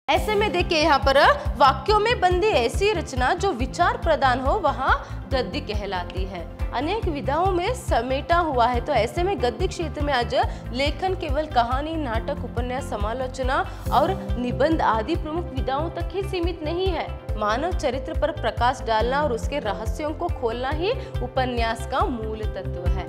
ऐसे में देखिए यहाँ पर वाक्यों में बंदी ऐसी रचना जो विचार प्रदान हो वहाँ गद्य कहलाती है। अनेक विधाओं में समेटा हुआ है, तो ऐसे में गद्य क्षेत्र में आज लेखन केवल कहानी, नाटक, उपन्यास, समालोचना और निबंध आदि प्रमुख विधाओं तक ही सीमित नहीं है। मानव चरित्र पर प्रकाश डालना और उसके रहस्यों को खोलना ही उपन्यास का मूल तत्व है।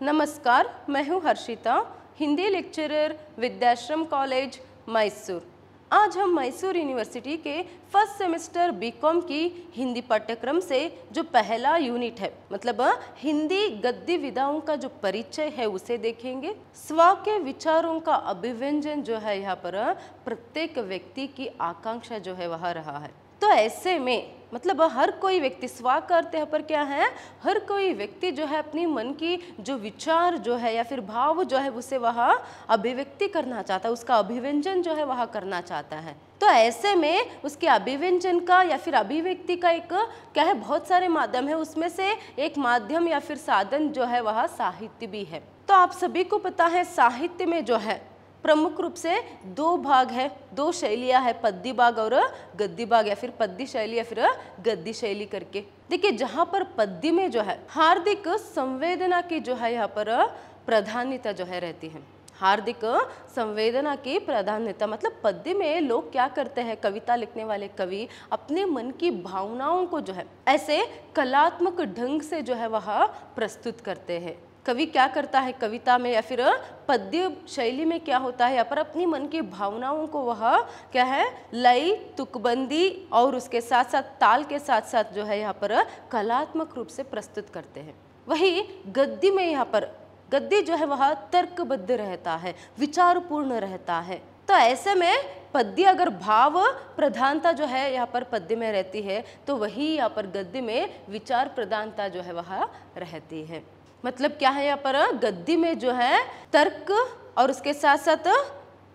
नमस्कार, मैं हूँ हर्षिता, हिंदी लेक्चरर, विद्याश्रम कॉलेज, मैसूर। आज हम मैसूर यूनिवर्सिटी के फर्स्ट सेमेस्टर बीकॉम की हिंदी पाठ्यक्रम से जो पहला यूनिट है, मतलब हिंदी गद्य विधाओं का जो परिचय है उसे देखेंगे। स्व के विचारों का अभिव्यंजन जो है यहाँ पर प्रत्येक व्यक्ति की आकांक्षा जो है वह रहा है। तो ऐसे में मतलब हर कोई व्यक्ति, स्व का अर्थ यहाँ पर क्या है, हर कोई व्यक्ति जो है अपनी मन की जो विचार जो है या फिर भाव जो है उसे वह अभिव्यक्ति करना चाहता है, उसका अभिव्यंजन जो है वह करना चाहता है। तो ऐसे में उसके अभिव्यंजन का या फिर अभिव्यक्ति का एक क्या है, बहुत सारे माध्यम है, उसमें से एक माध्यम या फिर साधन जो है वह साहित्य भी है। तो आप सभी को पता है साहित्य में जो है प्रमुख रूप से दो भाग है, दो शैलियां है, पद्य भाग और गद्य भाग, या फिर पद्य शैली या फिर गद्य शैली करके। देखिए जहां पर पद्य में जो है हार्दिक संवेदना की जो है यहाँ पर प्राधान्यता जो है रहती है। हार्दिक संवेदना की प्राधान्यता मतलब पद्य में लोग क्या करते हैं, कविता लिखने वाले कवि अपने मन की भावनाओं को जो है ऐसे कलात्मक ढंग से जो है वह प्रस्तुत करते हैं। कवि क्या करता है कविता में या फिर पद्य शैली में क्या होता है, यहाँ पर अपनी मन की भावनाओं को वह क्या है लय, तुकबंदी और उसके साथ साथ ताल के साथ साथ जो है यहाँ पर कलात्मक रूप से प्रस्तुत करते हैं। वही गद्य में यहाँ पर गद्य जो है वह तर्कबद्ध रहता है, विचारपूर्ण रहता है। तो ऐसे में पद्य अगर भाव प्रधानता जो है यहाँ पर पद्य में रहती है, तो वही यहाँ पर गद्य में विचार प्रधानता जो है वह रहती है। मतलब क्या है, यहाँ पर गद्य में जो है तर्क और उसके साथ साथ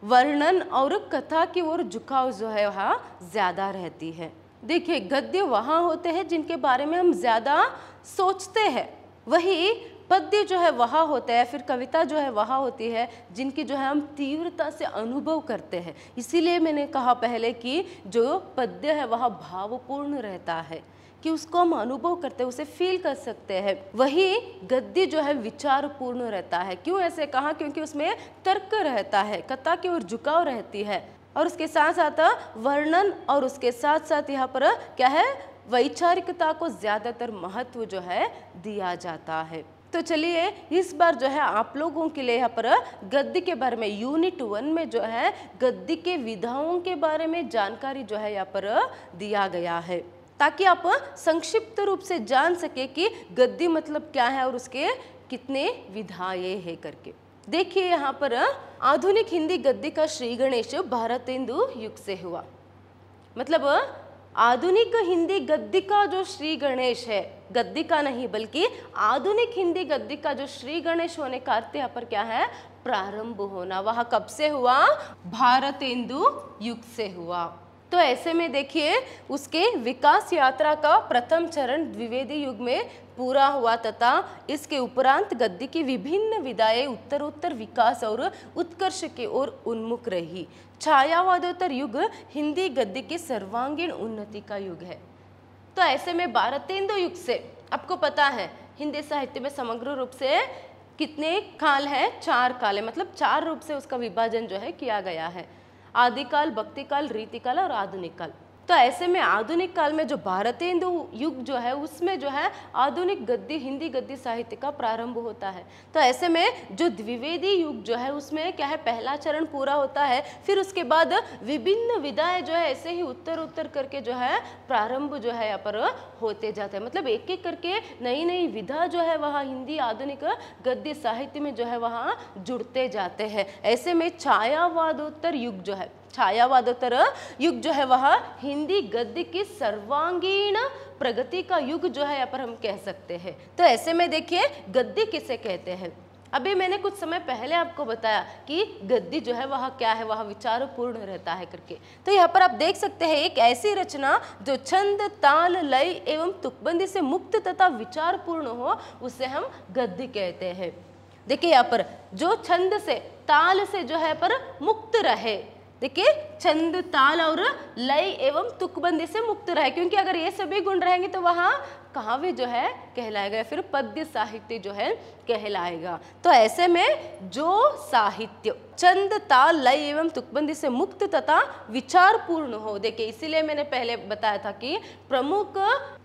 वर्णन और कथा की ओर झुकाव जो है वहाँ ज्यादा रहती है। देखिए गद्य वहाँ होते हैं जिनके बारे में हम ज्यादा सोचते हैं, वही पद्य जो है वहाँ होता है, फिर कविता जो है वहाँ होती है जिनकी जो है हम तीव्रता से अनुभव करते हैं। इसीलिए मैंने कहा पहले कि जो पद्य है वह भावपूर्ण रहता है, कि उसको हम अनुभव करते हैं, उसे फील कर सकते हैं। वही गद्य जो है विचारपूर्ण रहता है। क्यों ऐसे कहा, क्योंकि उसमें तर्क रहता है, कथा की ओर झुकाव रहती है और उसके साथ साथ वर्णन और उसके साथ साथ यहाँ पर क्या है वैचारिकता को ज्यादातर महत्व जो है दिया जाता है। तो चलिए इस बार जो है आप लोगों के लिए यहाँ पर गद्य के बारे में यूनिट 1 में जो है गद्य के विधाओं के बारे में जानकारी जो है यहाँ पर दिया गया है, ताकि आप संक्षिप्त रूप से जान सके कि गद्य मतलब क्या है और उसके कितने विधाएं हैं करके। देखिए यहाँ पर आधुनिक हिंदी गद्य का श्री गणेश भारतेंदु युग से हुआ। मतलब आधुनिक हिंदी गद्य का जो श्री गणेश है, गद्य का नहीं बल्कि आधुनिक हिंदी गद्य का जो श्री गणेश होने का अर्थ यहाँ पर क्या है, प्रारंभ होना। वह कब से हुआ, भारतेंदु युग से हुआ। तो ऐसे में देखिए उसके विकास यात्रा का प्रथम चरण द्विवेदी युग में पूरा हुआ तथा इसके उपरांत गद्य की विभिन्न विधाएं उत्तरोत्तर विकास और उत्कर्ष की ओर उन्मुख रही। छायावादोत्तर युग हिंदी गद्य की सर्वांगीण उन्नति का युग है। तो ऐसे में भारतेंदु युग से आपको पता है हिंदी साहित्य में समग्र रूप से कितने काल है, 4 काल है, मतलब 4 रूप से उसका विभाजन जो है किया गया है, आदिकाल, भक्तिकाल, रीतिकाल और आधुनिक काल। तो ऐसे में आधुनिक काल में जो भारतेंदु युग जो है उसमें जो है आधुनिक गद्य हिंदी गद्य साहित्य का प्रारंभ होता है। तो ऐसे में जो द्विवेदी युग जो है उसमें क्या है, पहला चरण पूरा होता है, फिर उसके बाद विभिन्न विधाएं जो है ऐसे ही उत्तर उत्तर करके जो है प्रारंभ जो है यहाँ पर होते जाते हैं। मतलब एक एक करके नई नई विधा जो है वह हिंदी आधुनिक गद्य साहित्य में जो है वहाँ जुड़ते जाते हैं। ऐसे में छायावादोत्तर युग जो है, छायावादोत्तर युग जो है वह हिंदी गद्य की सर्वांगीण प्रगति का युग जो है यहाँ पर हम कह सकते हैं। तो ऐसे में देखिए गद्य किसे कहते हैं। अभी मैंने कुछ समय पहले आपको बताया कि गद्य जो है वह क्या है, वह विचारपूर्ण रहता है करके। तो यहाँ पर आप देख सकते हैं एक ऐसी रचना जो छंद, ताल, लय एवं तुकबंदी से मुक्त तथा विचारपूर्ण हो, उसे हम गद्य कहते हैं। देखिए यहाँ पर जो छंद से ताल से जो है पर मुक्त रहे, देखिए छंद ताल और लय एवं तुकबंदी से मुक्त रहे, क्योंकि अगर ये सभी गुण रहेंगे तो वहाँ काव्य जो है कहलाएगा या फिर पद्य साहित्य जो है कहलाएगा। तो ऐसे में जो साहित्य छंद ताल लय एवं तुकबंदी से मुक्त तथा विचारपूर्ण हो, देखिए इसीलिए मैंने पहले बताया था कि प्रमुख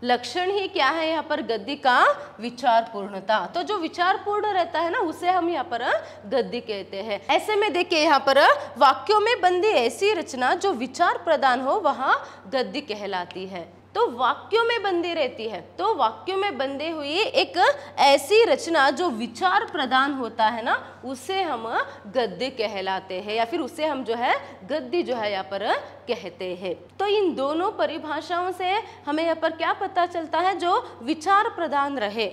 लक्षण ही क्या है यहाँ पर गद्य का, विचारपूर्णता। तो जो विचारपूर्ण रहता है ना उसे हम यहाँ पर गद्य कहते हैं। ऐसे में देखिए यहाँ पर वाक्यों में बंदी ऐसी रचना जो विचार प्रदान हो वह गद्य कहलाती है। तो वाक्यों में बंदी रहती है, तो वाक्यों में बंधी हुई एक ऐसी रचना जो विचार प्रदान होता है ना उसे हम गद्य कहलाते हैं, या फिर उसे हम जो है गद्य जो है यहाँ पर कहते हैं। तो इन दोनों परिभाषाओं से हमें यहाँ पर क्या पता चलता है, जो विचार प्रदान रहे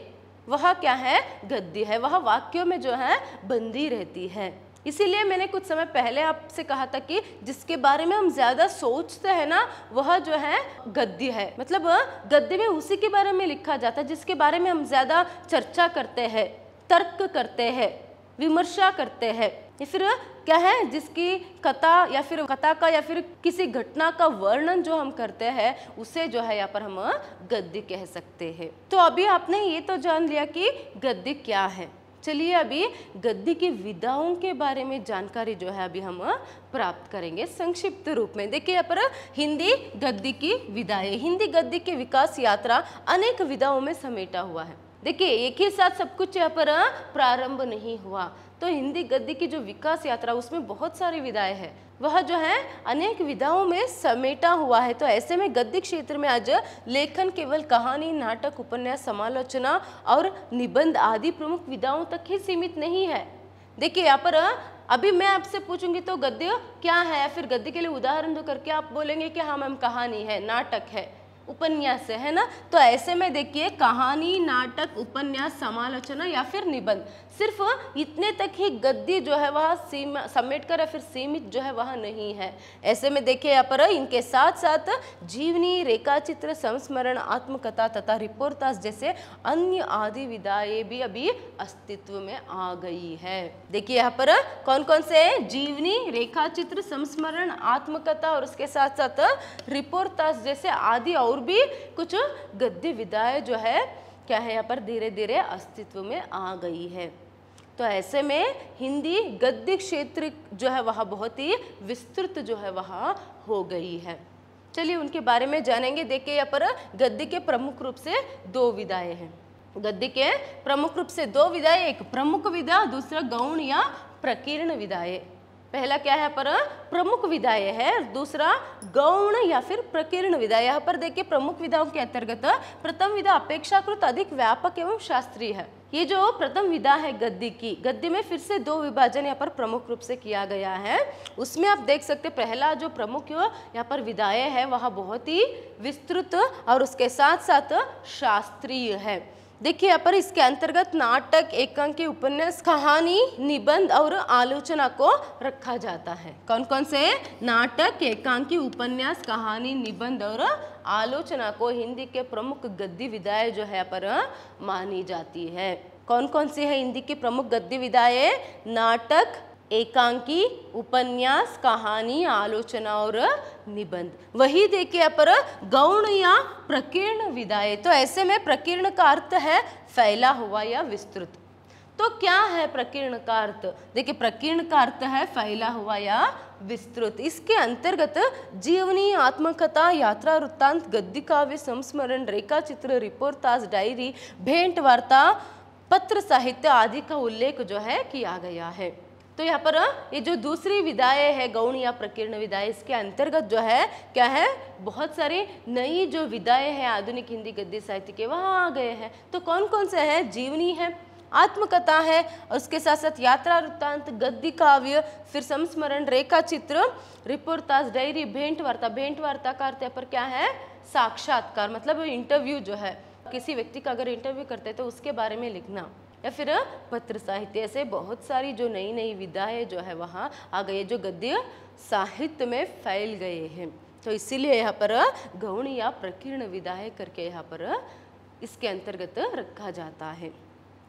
वह क्या है, गद्य है, वह वाक्यों में जो है बंदी रहती है। इसीलिए मैंने कुछ समय पहले आपसे कहा था कि जिसके बारे में हम ज्यादा सोचते हैं ना वह जो है गद्य है। मतलब गद्य में उसी के बारे में लिखा जाता है जिसके बारे में हम ज्यादा चर्चा करते हैं, तर्क करते हैं, विमर्शा करते हैं, या फिर क्या है जिसकी कथा या फिर कथा का या फिर किसी घटना का वर्णन जो हम करते हैं उसे जो है यहाँ पर हम गद्य कह सकते हैं। तो अभी आपने ये तो जान लिया कि गद्य क्या है। चलिए अभी गद्य की विधाओं के बारे में जानकारी जो है अभी हम प्राप्त करेंगे संक्षिप्त रूप में। देखिए यहाँ पर हिंदी गद्य की विधाएं, हिंदी गद्य की विकास यात्रा अनेक विधाओं में समेटा हुआ है। देखिए एक ही साथ सब कुछ यहाँ पर प्रारंभ नहीं हुआ, तो हिंदी गद्य की जो विकास यात्रा उसमें बहुत सारी विधाएं हैं, वह जो है अनेक विधाओं में समेटा हुआ है। तो ऐसे में गद्य क्षेत्र में आज लेखन केवल कहानी, नाटक, उपन्यास, समालोचना और निबंध आदि प्रमुख विधाओं तक ही सीमित नहीं है। देखिए यहाँ पर अभी मैं आपसे पूछूंगी तो गद्य क्या है, फिर गद्य के लिए उदाहरण दो करके आप बोलेंगे कि हाँ मैम कहानी है, नाटक है, उपन्यास है ना। तो ऐसे में देखिए कहानी, नाटक, उपन्यास, समालोचना या फिर निबंध, सिर्फ इतने तक ही गद्य जो है वह समेट कर या फिर सीमित जो है वह नहीं है। ऐसे में देखिए यहाँ पर इनके साथ साथ जीवनी, रेखाचित्र, संस्मरण, आत्मकथा तथा रिपोर्टाज जैसे अन्य आदि विधाएं भी अभी अस्तित्व में आ गई है। देखिए यहाँ पर कौन कौन से हैं, जीवनी, रेखाचित्र, संस्मरण, आत्मकथा और उसके साथ साथ रिपोर्टाज जैसे आदि और भी कुछ गद्य विधाएं जो है क्या है यहाँ पर धीरे धीरे अस्तित्व में आ गई है। तो ऐसे में हिंदी गद्य क्षेत्र जो है वह बहुत ही विस्तृत जो है वह हो गई है। चलिए उनके बारे में जानेंगे। देखिए यहाँ पर गद्य के प्रमुख रूप से दो विधाएं हैं। गद्य के प्रमुख रूप से दो विधाएं, एक प्रमुख विधा, दूसरा गौण या प्रकीर्ण विधाएं। पहला क्या है पर प्रमुख विधाएं है, दूसरा गौण या फिर प्रकीर्ण विधा। यहाँ पर देखिए प्रमुख विधाओं के अंतर्गत प्रथम विधा अपेक्षाकृत अधिक व्यापक एवं शास्त्रीय है। ये जो प्रथम विधा है गद्य की, गद्य में फिर से दो विभाजन यहाँ पर प्रमुख रूप से किया गया है। उसमें आप देख सकते पहला जो प्रमुख यहाँ पर विधाएं है वह बहुत ही विस्तृत और उसके साथ साथ शास्त्रीय है। देखिए यहाँ पर इसके अंतर्गत नाटक, एकांकी, उपन्यास, कहानी, निबंध और आलोचना को रखा जाता है। कौन कौन से, नाटक, एकांकी, उपन्यास, कहानी, निबंध और आलोचना को हिंदी के प्रमुख गद्य विधाएं जो है यहाँ पर मानी जाती है। कौन कौन सी है हिंदी की प्रमुख गद्य विधाएं, नाटक, एकांकी, उपन्यास, कहानी, आलोचना और निबंध। वही देखिए यहाँ पर गौण या प्रकीर्ण विधाएं। तो ऐसे में प्रकीर्ण का अर्थ है फैला हुआ या विस्तृत। तो क्या है प्रकीर्ण का अर्थ, देखिए प्रकीर्ण का अर्थ है फैला हुआ या विस्तृत। इसके अंतर्गत जीवनी, आत्मकथा, यात्रा वृत्तांत, गद्य काव्य, संस्मरण, रेखाचित्र, रिपोर्टाज, डायरी, भेंट वार्ता, पत्र साहित्य आदि का उल्लेख जो है किया गया है। तो यहाँ पर ये जो दूसरी विधाएं है गौण या प्रकीर्ण विधाएं, इसके अंतर्गत जो है क्या है, बहुत सारी नई जो विधाएं हैं आधुनिक हिंदी गद्य साहित्य के वहाँ आ गए हैं। तो कौन कौन से हैं, जीवनी है, आत्मकथा है, और उसके साथ साथ यात्रा वृत्तांत, गद्य काव्य, फिर संस्मरण, रेखाचित्र, रिपोर्टाज, डायरी, भेंट वार्ता। भेंट वार्ता का अर्थ यहाँ पर क्या है, साक्षात्कार, मतलब इंटरव्यू जो है, किसी व्यक्ति का अगर इंटरव्यू करते हैं तो उसके बारे में लिखना, या फिर पत्र साहित्य। ऐसे बहुत सारी जो नई नई विधाएं जो है वहाँ आ गई, जो गद्य साहित्य में फैल गए हैं। तो इसीलिए यहाँ पर गौण या प्रकीर्ण विधाएं करके यहाँ पर इसके अंतर्गत रखा जाता है।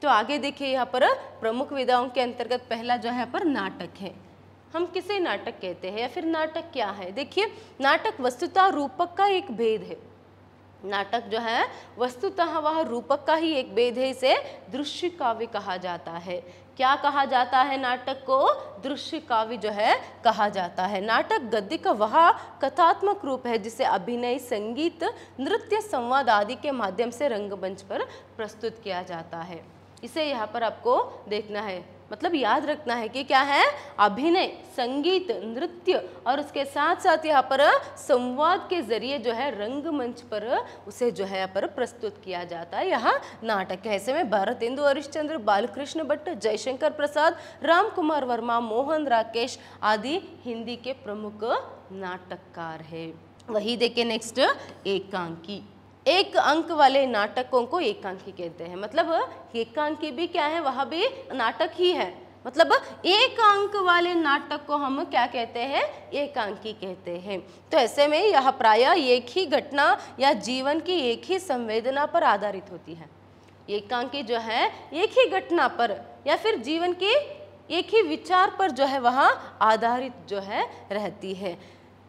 तो आगे देखिए यहाँ पर प्रमुख विधाओं के अंतर्गत पहला जो है यहाँ पर नाटक है। हम किसे नाटक कहते हैं या फिर नाटक क्या है? देखिए, नाटक वस्तुतः रूपक का एक भेद है। नाटक जो है वस्तुतः वह रूपक का ही एक भेद है, इसे दृश्य काव्य कहा जाता है। क्या कहा जाता है? नाटक को दृश्य काव्य जो है कहा जाता है। नाटक गद्य का वह कथात्मक रूप है जिसे अभिनय, संगीत, नृत्य, संवाद आदि के माध्यम से रंगमंच पर प्रस्तुत किया जाता है। इसे यहाँ पर आपको देखना है, मतलब याद रखना है कि क्या है? अभिनय, संगीत, नृत्य और उसके साथ साथ यहाँ पर संवाद के जरिए जो है रंगमंच पर उसे जो है यहाँ पर प्रस्तुत किया जाता है। यहाँ नाटक है। ऐसे में भारतेंदु हरिश्चंद्र, बालकृष्ण भट्ट, जयशंकर प्रसाद, राम कुमार वर्मा, मोहन राकेश आदि हिंदी के प्रमुख नाटककार है। वही देखिए नेक्स्ट, एकांकी। एक अंक वाले नाटकों को एकांकी कहते हैं। मतलब एकांकी भी क्या है? वह भी नाटक ही है। मतलब एक अंक वाले नाटक को हम क्या कहते हैं? एकांकी कहते हैं। तो ऐसे में यह प्रायः एक ही घटना या जीवन की एक ही संवेदना पर आधारित होती है। एकांकी जो है एक ही घटना पर या फिर जीवन के एक ही विचार पर जो है वह आधारित जो है रहती है।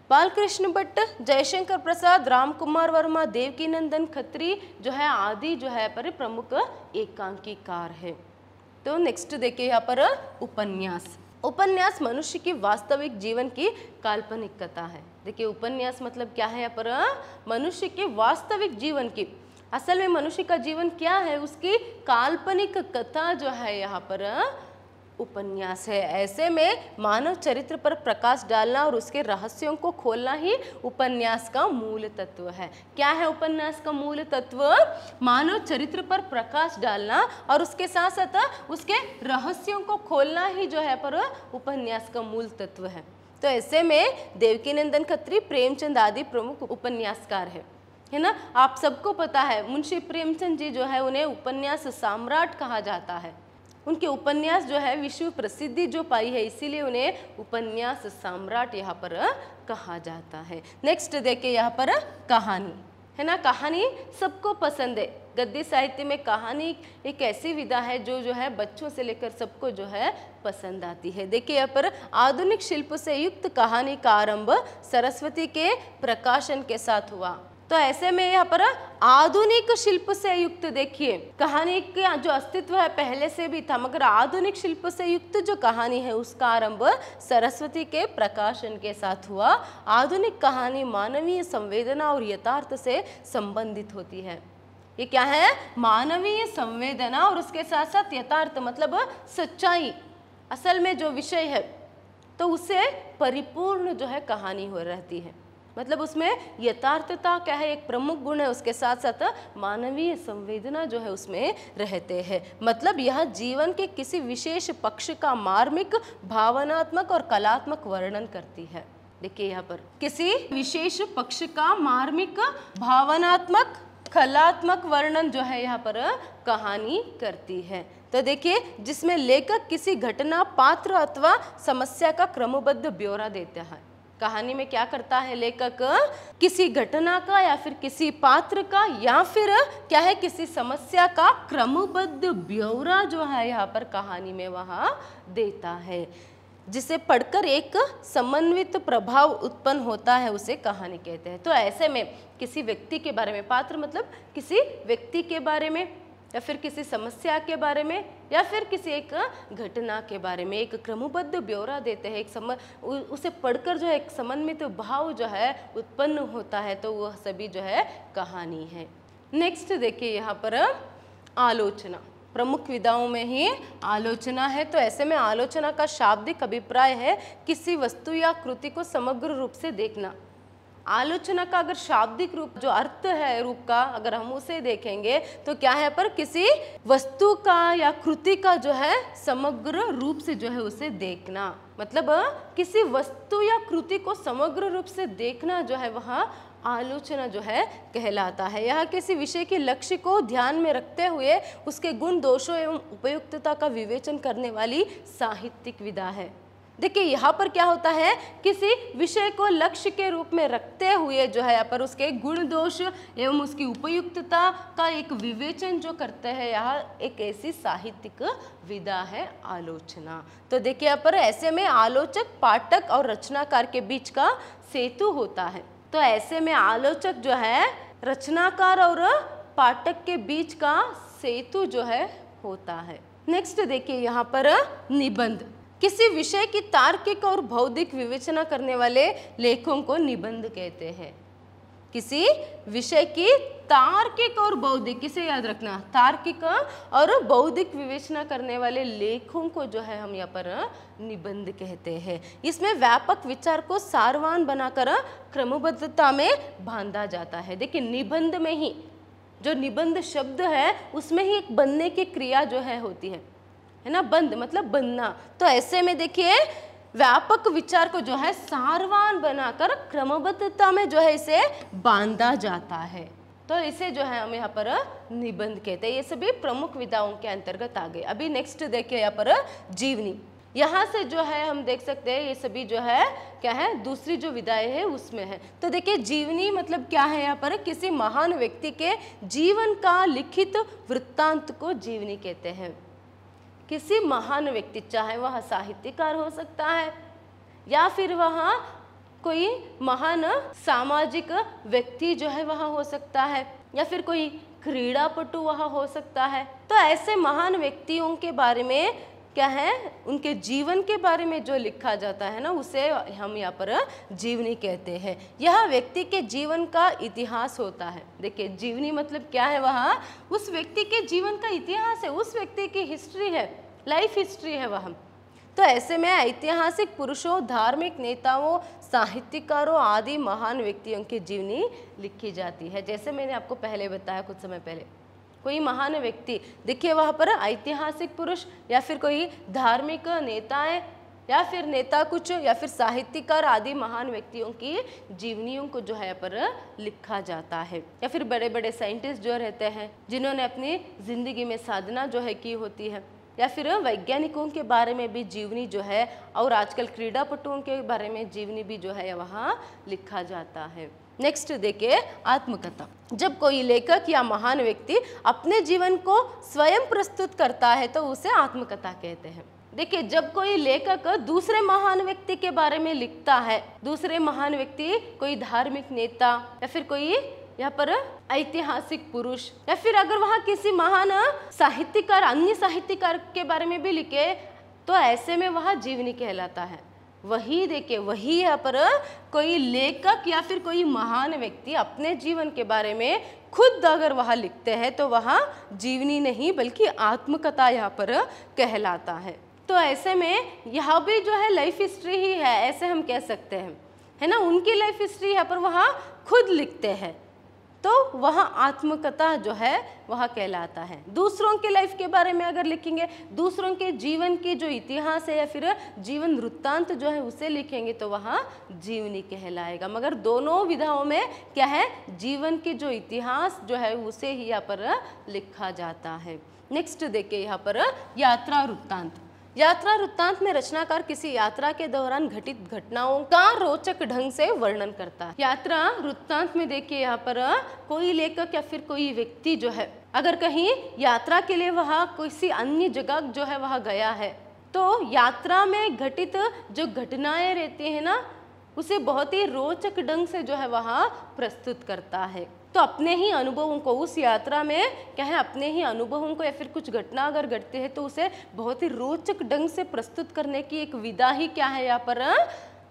बालकृष्ण भट्ट, जयशंकर प्रसाद, राम कुमार वर्मा, देवकीनंदन खत्री जो है आदि जो है पर प्रमुख एकांकीकार है। तो नेक्स्ट देखिए यहाँ पर उपन्यास। उपन्यास मनुष्य की वास्तविक जीवन की काल्पनिक कथा है। देखिए, उपन्यास मतलब क्या है? यहाँ पर मनुष्य के वास्तविक जीवन की, असल में मनुष्य का जीवन क्या है उसकी काल्पनिक कथा जो है यहाँ पर उपन्यास है। ऐसे में मानव चरित्र पर प्रकाश डालना और उसके रहस्यों को खोलना ही उपन्यास का मूल तत्व है। क्या है उपन्यास का मूल तत्व? मानव चरित्र पर प्रकाश डालना और उसके साथ साथ उसके रहस्यों को खोलना ही जो है पर उपन्यास का मूल तत्व है। तो ऐसे में देवकीनंदन खत्री, प्रेमचंद आदि प्रमुख उपन्यासकार है ना। आप सबको पता है मुंशी प्रेमचंद जी जो है उन्हें उपन्यास सम्राट कहा जाता है। उनके उपन्यास जो है विश्व प्रसिद्धि जो पाई है, इसीलिए उन्हें उपन्यास सम्राट यहाँ पर कहा जाता है। नेक्स्ट देखिए यहाँ पर कहानी है ना। कहानी सबको पसंद है। गद्य साहित्य में कहानी एक ऐसी विधा है जो है बच्चों से लेकर सबको जो है पसंद आती है। देखिए यहाँ पर आधुनिक शिल्प से युक्त कहानी का आरंभ सरस्वती के प्रकाशन के साथ हुआ। तो ऐसे में यहाँ पर आधुनिक शिल्प से युक्त, देखिए कहानी का जो अस्तित्व है पहले से भी था, मगर आधुनिक शिल्प से युक्त जो कहानी है उसका आरंभ सरस्वती के प्रकाशन के साथ हुआ। आधुनिक कहानी मानवीय संवेदना और यथार्थ से संबंधित होती है। ये क्या है? मानवीय संवेदना और उसके साथ साथ यथार्थ मतलब सच्चाई, असल में जो विषय है तो उससे परिपूर्ण जो है कहानी हो रहती है। मतलब उसमें यथार्थता क्या है? एक प्रमुख गुण है। उसके साथ साथ मानवीय संवेदना जो है उसमें रहते हैं। मतलब यह जीवन के किसी विशेष पक्ष का मार्मिक, भावनात्मक और कलात्मक वर्णन करती है। देखिए यहाँ पर किसी विशेष पक्ष का मार्मिक, भावनात्मक, कलात्मक वर्णन जो है यहाँ पर कहानी करती है। तो देखिए जिसमें लेखक किसी घटना, पात्र अथवा समस्या का क्रमबद्ध ब्यौरा देता है। कहानी में क्या करता है लेखक? किसी घटना का या फिर किसी पात्र का या फिर क्या है किसी समस्या का क्रमबद्ध ब्यौरा जो है यहाँ पर कहानी में वह देता है, जिसे पढ़कर एक समन्वित प्रभाव उत्पन्न होता है, उसे कहानी कहते हैं। तो ऐसे में किसी व्यक्ति के बारे में, पात्र मतलब किसी व्यक्ति के बारे में या फिर किसी समस्या के बारे में या फिर किसी एक घटना के बारे में एक क्रमबद्ध ब्यौरा देते हैं। उसे पढ़कर जो है एक समन्वित भाव जो है उत्पन्न होता है, तो वह सभी जो है कहानी है। नेक्स्ट देखिए यहाँ पर आलोचना। प्रमुख विधाओं में ही आलोचना है। तो ऐसे में आलोचना का शाब्दिक अभिप्राय है किसी वस्तु या कृति को समग्र रूप से देखना। आलोचना का अगर शाब्दिक रूप जो अर्थ है रूप का अगर हम उसे देखेंगे तो क्या है पर किसी वस्तु का या कृति का जो है समग्र रूप से जो है उसे देखना। मतलब किसी वस्तु या कृति को समग्र रूप से देखना जो है वह आलोचना जो है कहलाता है। यह किसी विषय के लक्ष्य को ध्यान में रखते हुए उसके गुण, दोषों एवं उपयुक्तता का विवेचन करने वाली साहित्यिक विधा है। देखिए यहाँ पर क्या होता है, किसी विषय को लक्ष्य के रूप में रखते हुए जो है यहाँ पर उसके गुण दोष एवं उसकी उपयुक्तता का एक विवेचन जो करते हैं, यहाँ एक ऐसी साहित्यिक विधा है आलोचना। तो देखिए यहाँ पर ऐसे में आलोचक पाठक और रचनाकार के बीच का सेतु होता है। तो ऐसे में आलोचक जो है रचनाकार और पाठक के बीच का सेतु जो है होता है। नेक्स्ट देखिए यहाँ पर निबंध, किसी विषय की तार्किक और बौद्धिक विवेचना करने वाले लेखों को निबंध कहते हैं। किसी विषय की तार्किक और बौद्धिक, किसे याद रखना, तार्किक और बौद्धिक विवेचना करने वाले लेखों को जो है हम यहाँ पर निबंध कहते हैं। इसमें व्यापक विचार को सारवान बनाकर क्रमबद्धता में बांधा जाता है। देखिए निबंध में ही जो निबंध शब्द है उसमें ही एक बनने की क्रिया जो है होती है ना, बंध मतलब बनना। तो ऐसे में देखिए व्यापक विचार को जो है सारवान बनाकर क्रमबद्धता में जो है इसे बांधा जाता है। तो इसे जो है हम यहाँ पर निबंध कहते हैं। ये सभी प्रमुख विधाओं के अंतर्गत आ गए। अभी नेक्स्ट देखिए यहाँ पर जीवनी, यहाँ से जो है हम देख सकते हैं ये सभी जो है क्या है, दूसरी जो विधाएं है उसमें है। तो देखिए जीवनी मतलब क्या है, यहाँ पर किसी महान व्यक्ति के जीवन का लिखित वृत्तांत को जीवनी कहते हैं। किसी महान व्यक्ति, चाहे वह साहित्यकार हो सकता है या फिर वह कोई महान सामाजिक व्यक्ति जो है वह हो सकता है या फिर कोई क्रीड़ापटु वह हो सकता है। तो ऐसे महान व्यक्तियों के बारे में क्या है, उनके जीवन के बारे में जो लिखा जाता है ना उसे हम यहाँ पर जीवनी कहते हैं। यह व्यक्ति के जीवन का इतिहास होता है। देखिए जीवनी मतलब क्या है, वह उस व्यक्ति के जीवन का इतिहास है, उस व्यक्ति की हिस्ट्री है, लाइफ हिस्ट्री है वह। तो ऐसे में ऐतिहासिक पुरुषों, धार्मिक नेताओं, साहित्यकारों आदि महान व्यक्तियों की जीवनी लिखी जाती है। जैसे मैंने आपको पहले बताया कुछ समय पहले, कोई महान व्यक्ति, देखिए वहाँ पर ऐतिहासिक पुरुष या फिर कोई धार्मिक नेताएं या फिर नेता कुछ या फिर साहित्यकार आदि महान व्यक्तियों की जीवनियों को जो है यहाँ पर लिखा जाता है। या फिर बड़े बड़े साइंटिस्ट जो रहते हैं जिन्होंने अपनी जिंदगी में साधना जो है की होती है, या फिर वैज्ञानिकों के बारे में भी जीवनी जो है, और आजकल क्रीड़ापटुओं के बारे में जीवनी भी जो है वहाँ लिखा जाता है। नेक्स्ट देखिए आत्मकथा, जब कोई लेखक या महान व्यक्ति अपने जीवन को स्वयं प्रस्तुत करता है तो उसे आत्मकथा कहते हैं। देखिए जब कोई लेखक दूसरे महान व्यक्ति के बारे में लिखता है, दूसरे महान व्यक्ति कोई धार्मिक नेता या फिर कोई यहाँ पर ऐतिहासिक पुरुष या फिर अगर वहाँ किसी महान साहित्यकार, अन्य साहित्यकार के बारे में भी लिखे तो ऐसे में वह जीवनी कहलाता है। वही देखिए, वही यहाँ पर कोई लेखक या फिर कोई महान व्यक्ति अपने जीवन के बारे में खुद अगर वह लिखते हैं तो वह जीवनी नहीं बल्कि आत्मकथा यहाँ पर कहलाता है। तो ऐसे में यह भी जो है लाइफ हिस्ट्री ही है, ऐसे हम कह सकते हैं, है ना। उनकी लाइफ हिस्ट्री यहाँ पर वह खुद लिखते हैं तो वह आत्मकथा जो है वह कहलाता है। दूसरों के लाइफ के बारे में अगर लिखेंगे, दूसरों के जीवन की जो इतिहास है या फिर जीवन वृत्तांत जो है उसे लिखेंगे तो वह जीवनी कहलाएगा। मगर दोनों विधाओं में क्या है, जीवन की जो इतिहास जो है उसे ही यहाँ पर लिखा जाता है। नेक्स्ट देखिए यहाँ पर यात्रा वृत्तांत। यात्रा वृत्तांत में रचनाकार किसी यात्रा के दौरान घटित घटनाओं का रोचक ढंग से वर्णन करता है। यात्रा वृत्तांत में देखिए यहाँ पर कोई लेखक या फिर कोई व्यक्ति जो है अगर कहीं यात्रा के लिए वह किसी अन्य जगह जो है वह गया है तो यात्रा में घटित जो घटनाएं रहती है ना उसे बहुत ही रोचक ढंग से जो है वह प्रस्तुत करता है। तो अपने ही अनुभवों को उस यात्रा में क्या है, अपने ही अनुभवों को या फिर कुछ घटना अगर घटती है तो उसे बहुत ही रोचक ढंग से प्रस्तुत करने की एक विधा ही क्या है यहाँ पर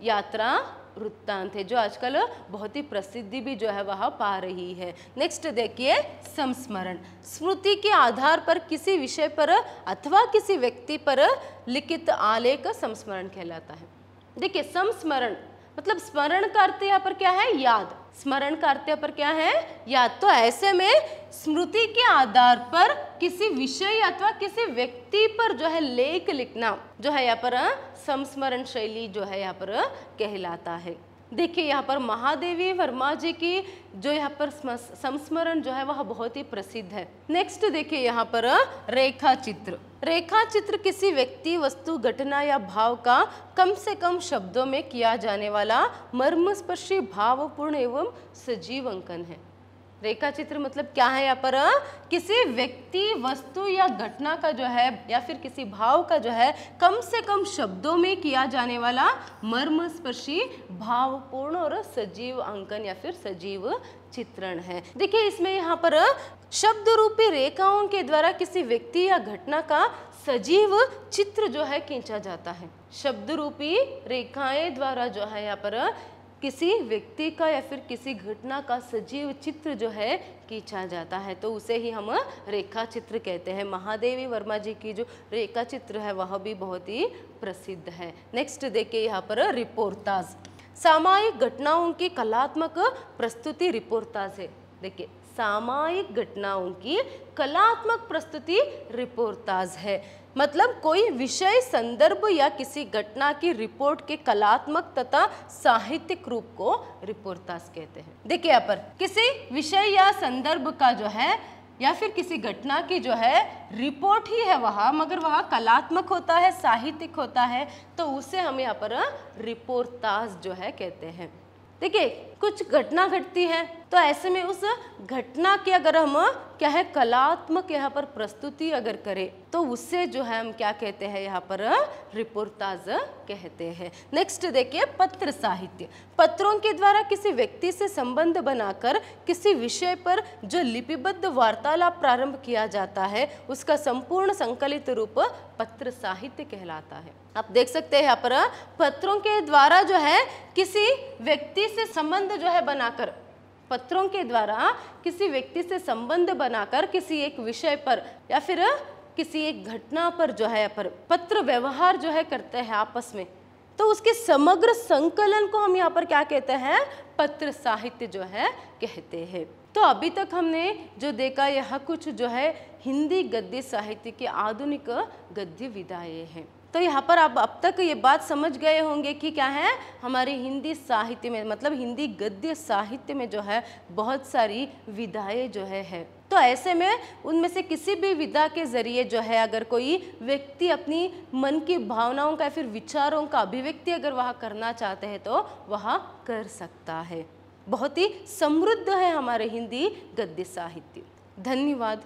यात्रा वृत्तांत है, जो आजकल बहुत ही प्रसिद्धि भी जो है वह पा रही है। नेक्स्ट देखिए संस्मरण। स्मृति के आधार पर किसी विषय पर अथवा किसी व्यक्ति पर लिखित आलेख संस्मरण कहलाता है। देखिए संस्मरण मतलब स्मरण का अर्थ यहाँ पर क्या है, याद। स्मरण का अर्थ यहाँ पर क्या है, याद। तो ऐसे में स्मृति के आधार पर किसी विषय अथवा किसी व्यक्ति पर जो है लेख लिखना जो है यहाँ पर संस्मरण शैली जो है यहाँ पर कहलाता है। देखिए यहाँ पर महादेवी वर्मा जी की जो यहाँ पर संस्मरण जो है वह बहुत ही प्रसिद्ध है। नेक्स्ट देखिए यहाँ पर रेखा चित्र। रेखा चित्र किसी व्यक्ति, वस्तु, घटना या भाव का कम से कम शब्दों में किया जाने वाला मर्मस्पर्शी, भावपूर्ण एवं सजीव अंकन है। रेखा चित्र मतलब क्या है यहाँ पर? किसी व्यक्ति, वस्तु या घटना का जो है या फिर किसी भाव का जो है कम से कम शब्दों में किया जाने वाला मर्मस्पर्शी, भावपूर्ण और सजीव अंकन या फिर सजीव चित्रण है। देखिए इसमें यहाँ पर शब्द रूपी रेखाओं के द्वारा किसी व्यक्ति या घटना का सजीव चित्र जो है खींचा जाता है। शब्द रूपी रेखाएं द्वारा जो है यहाँ पर किसी व्यक्ति का या फिर किसी घटना का सजीव चित्र जो है खींचा जाता है, तो उसे ही हम रेखा चित्र कहते हैं। महादेवी वर्मा जी की जो रेखा चित्र है वह भी बहुत ही प्रसिद्ध है। नेक्स्ट देखिए यहाँ पर रिपोर्टाज। सामायिक घटनाओं की कलात्मक प्रस्तुति रिपोर्टाज है। देखिए सामायिक घटनाओं की कलात्मक प्रस्तुति रिपोर्टाज है। मतलब कोई विषय, संदर्भ या किसी घटना की रिपोर्ट के कलात्मक तथा साहित्यिक रूप को रिपोर्टाज कहते हैं। देखिए यहाँ पर किसी विषय या संदर्भ का जो है या फिर किसी घटना की जो है रिपोर्ट ही है वह, मगर वह कलात्मक होता है, साहित्यिक होता है, तो उसे हम यहाँ पर रिपोर्टाज जो है कहते हैं। देखिए कुछ घटना घटती है तो ऐसे में उस घटना की अगर हम क्या है कलात्मक यहाँ पर प्रस्तुति अगर करें तो उससे जो है हम क्या कहते हैं यहाँ पर रिपोर्टाज कहते हैं। नेक्स्ट देखिए पत्र साहित्य। पत्रों के द्वारा किसी व्यक्ति से संबंध बनाकर किसी विषय पर जो लिपिबद्ध वार्तालाप प्रारंभ किया जाता है उसका संपूर्ण संकलित रूप पत्र साहित्य कहलाता है। आप देख सकते हैं यहाँ पर पत्रों के द्वारा जो है किसी व्यक्ति से संबंध जो है बनाकर, पत्रों के द्वारा किसी व्यक्ति से संबंध बनाकर किसी एक विषय पर या फिर किसी एक घटना पर जो है पर पत्र व्यवहार जो है करते हैं आपस में, तो उसके समग्र संकलन को हम यहाँ पर क्या कहते हैं? पत्र साहित्य जो है कहते हैं। तो अभी तक हमने जो देखा यह कुछ जो है हिंदी गद्य साहित्य की आधुनिक गद्य विधाएं हैं। तो यहाँ पर आप अब तक ये बात समझ गए होंगे कि क्या है हमारे हिंदी साहित्य में, मतलब हिंदी गद्य साहित्य में जो है बहुत सारी विधाएं जो है। तो ऐसे में उनमें से किसी भी विधा के जरिए जो है अगर कोई व्यक्ति अपनी मन की भावनाओं का या फिर विचारों का अभिव्यक्ति अगर वह करना चाहते हैं तो वह कर सकता है। बहुत ही समृद्ध है हमारे हिंदी गद्य साहित्य। धन्यवाद।